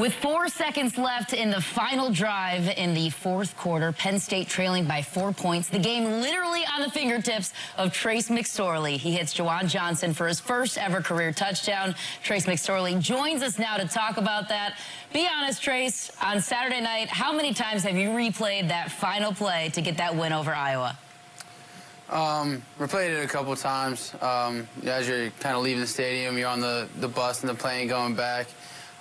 With 4 seconds left in the final drive in the fourth quarter, Penn State trailing by 4 points. The game literally on the fingertips of Trace McSorley. He hits Juwan Johnson for his first ever career touchdown. Trace McSorley joins us now to talk about that. Be honest, Trace, on Saturday night, how many times have you replayed that final play to get that win over Iowa? Replayed it a couple times. As you're kind of leaving the stadium, you're on the bus and the plane going back.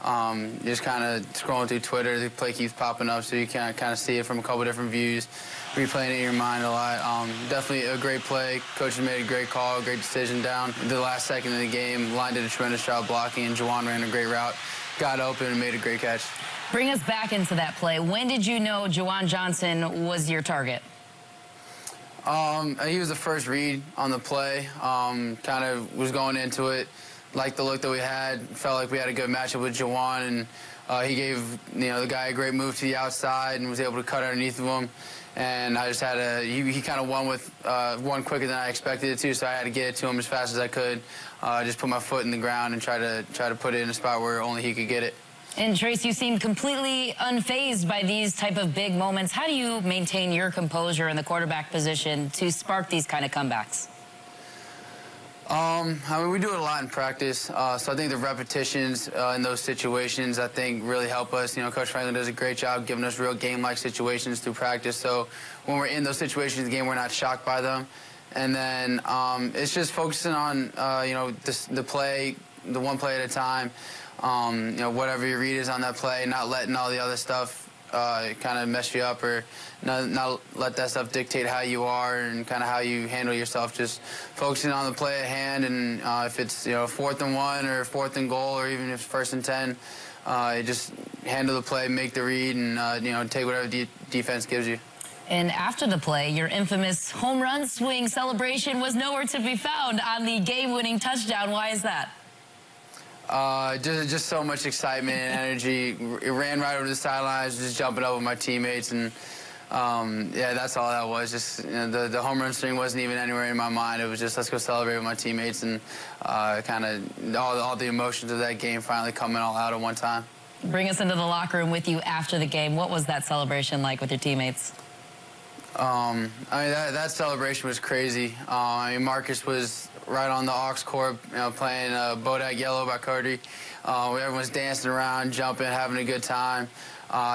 You're just kind of scrolling through Twitter. The play keeps popping up, so you can kind of see it from a couple different views, replaying it in your mind a lot. Definitely a great play. Coach made a great call, great decision down the last second of the game. Line did a tremendous job blocking, and Juwan ran a great route, got open, and made a great catch. Bring us back into that play. When did you know Juwan Johnson was your target? He was the first read on the play. Kind of was going into it, liked the look that we had, felt like we had a good matchup with Juwan, and he gave the guy a great move to the outside and was able to cut underneath of him. And I just had he kind of won with one quicker than I expected it to, so I had to get it to him as fast as I could. Just put my foot in the ground and try to put it in a spot where only he could get it. And Trace, you seem completely unfazed by these type of big moments. How do you maintain your composure in the quarterback position to spark these kind of comebacks? I mean, we do it a lot in practice, so I think the repetitions in those situations, I think, really help us. Coach Franklin does a great job giving us real game-like situations through practice, so when we're in those situations in the game, we're not shocked by them. And then it's just focusing on, the play, the one play at a time. Whatever your read is on that play, not letting all the other stuff kind of mess you up, or not let that stuff dictate how you are and kind of how you handle yourself. Just focusing on the play at hand, and if it's 4th and 1 or 4th and goal, or even if it's 1st and 10, just handle the play, make the read, and take whatever defense gives you. And after the play, your infamous home run swing celebration was nowhere to be found on the game-winning touchdown. Why is that? Just so much excitement and energy. It ran right over the sidelines, just jumping up with my teammates, and yeah, that's all that was. Just the home run string wasn't even anywhere in my mind. It was just, let's go celebrate with my teammates, and kind of all the emotions of that game finally coming all out at one time. Bring us into the locker room with you after the game. What was that celebration like with your teammates? I mean, that celebration was crazy. I mean, Marcus was right on the aux cord, playing Bodak Yellow by Cody. Everyone's dancing around, jumping, having a good time.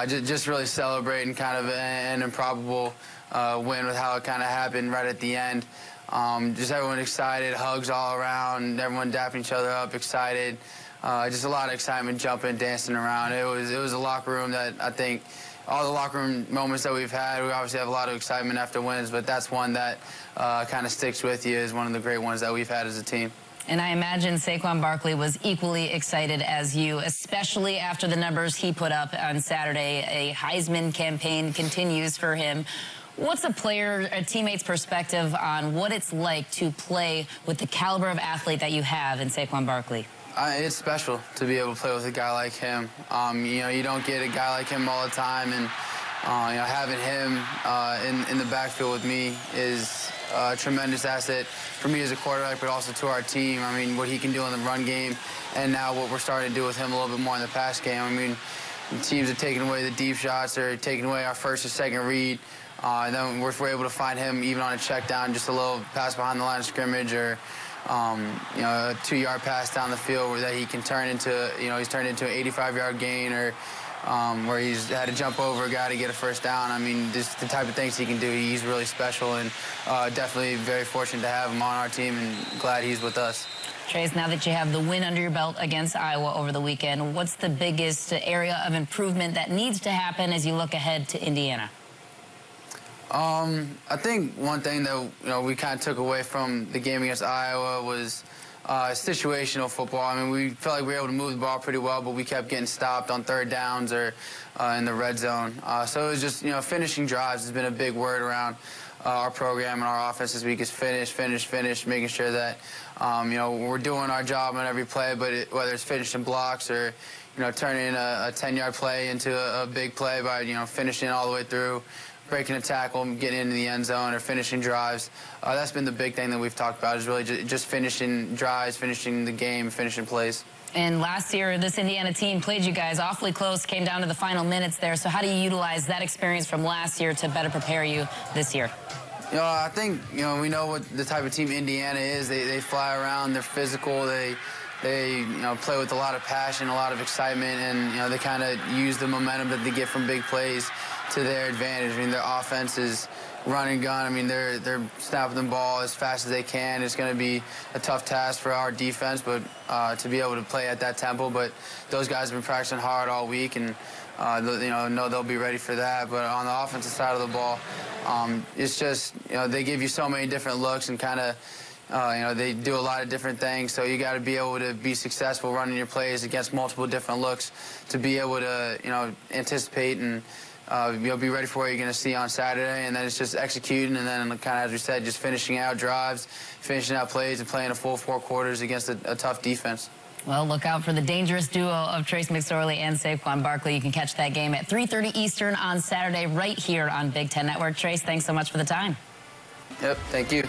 Just really celebrating kind of an improbable win with how it kind of happened right at the end. Just everyone excited, hugs all around, everyone dapping each other up, excited. Just a lot of excitement, jumping, dancing around. It was a locker room that I think, all the locker room moments that we've had, we obviously have a lot of excitement after wins, but that's one that kind of sticks with you as one of the great ones that we've had as a team. And I imagine Saquon Barkley was equally excited as you, especially after the numbers he put up on Saturday. A Heisman campaign continues for him. What's a teammate's perspective on what it's like to play with the caliber of athlete that you have in Saquon Barkley? It's special to be able to play with a guy like him. You don't get a guy like him all the time, and having him in the backfield with me is a tremendous asset for me as a quarterback, but also to our team. I mean, what he can do in the run game, and now what we're starting to do with him a little bit more in the pass game. I mean, teams are taking away the deep shots, or taking away our first or second read. And then we're able to find him even on a check down, just a little pass behind the line of scrimmage, or a 2-yard pass down the field where that he can turn into, he's turned into an 85-yard gain, or where he's had to jump over a guy to get a first down. I mean, just the type of things he can do. He's really special, and definitely very fortunate to have him on our team, and glad he's with us. Trace, now that you have the win under your belt against Iowa over the weekend, what's the biggest area of improvement that needs to happen as you look ahead to Indiana? I think one thing that we kind of took away from the game against Iowa was situational football. I mean, we felt like we were able to move the ball pretty well, but we kept getting stopped on 3rd downs or in the red zone. So it was just, finishing drives has been a big word around our program and our offense this week, is finish, making sure that we're doing our job on every play, but whether it's finishing blocks or turning a 10-yard play into a big play by, finishing all the way through, breaking a tackle, getting into the end zone, or finishing drives. That's been the big thing that we've talked about, is really just finishing drives, finishing the game, finishing plays. And last year, this Indiana team played you guys awfully close, came down to the final minutes there. So how do you utilize that experience from last year to better prepare you this year? I think, we know what the type of team Indiana is. They fly around, they're physical, they play with a lot of passion, a lot of excitement, and, they kind of use the momentum that they get from big plays to their advantage. I mean, their offense is run and gun. I mean, they're snapping the ball as fast as they can. It's going to be a tough task for our defense, but to be able to play at that tempo. But those guys have been practicing hard all week, and know they'll be ready for that. But on the offensive side of the ball, it's just, they give you so many different looks and kind of, they do a lot of different things. So you got to be able to be successful running your plays against multiple different looks to be able to, anticipate and be ready for what you're going to see on Saturday. And then it's just executing, and then kind of, as we said, just finishing out drives, finishing out plays, and playing a full 4 quarters against a tough defense. Well, look out for the dangerous duo of Trace McSorley and Saquon Barkley. You can catch that game at 3:30 Eastern on Saturday right here on Big Ten Network. Trace, thanks so much for the time. Yep, thank you.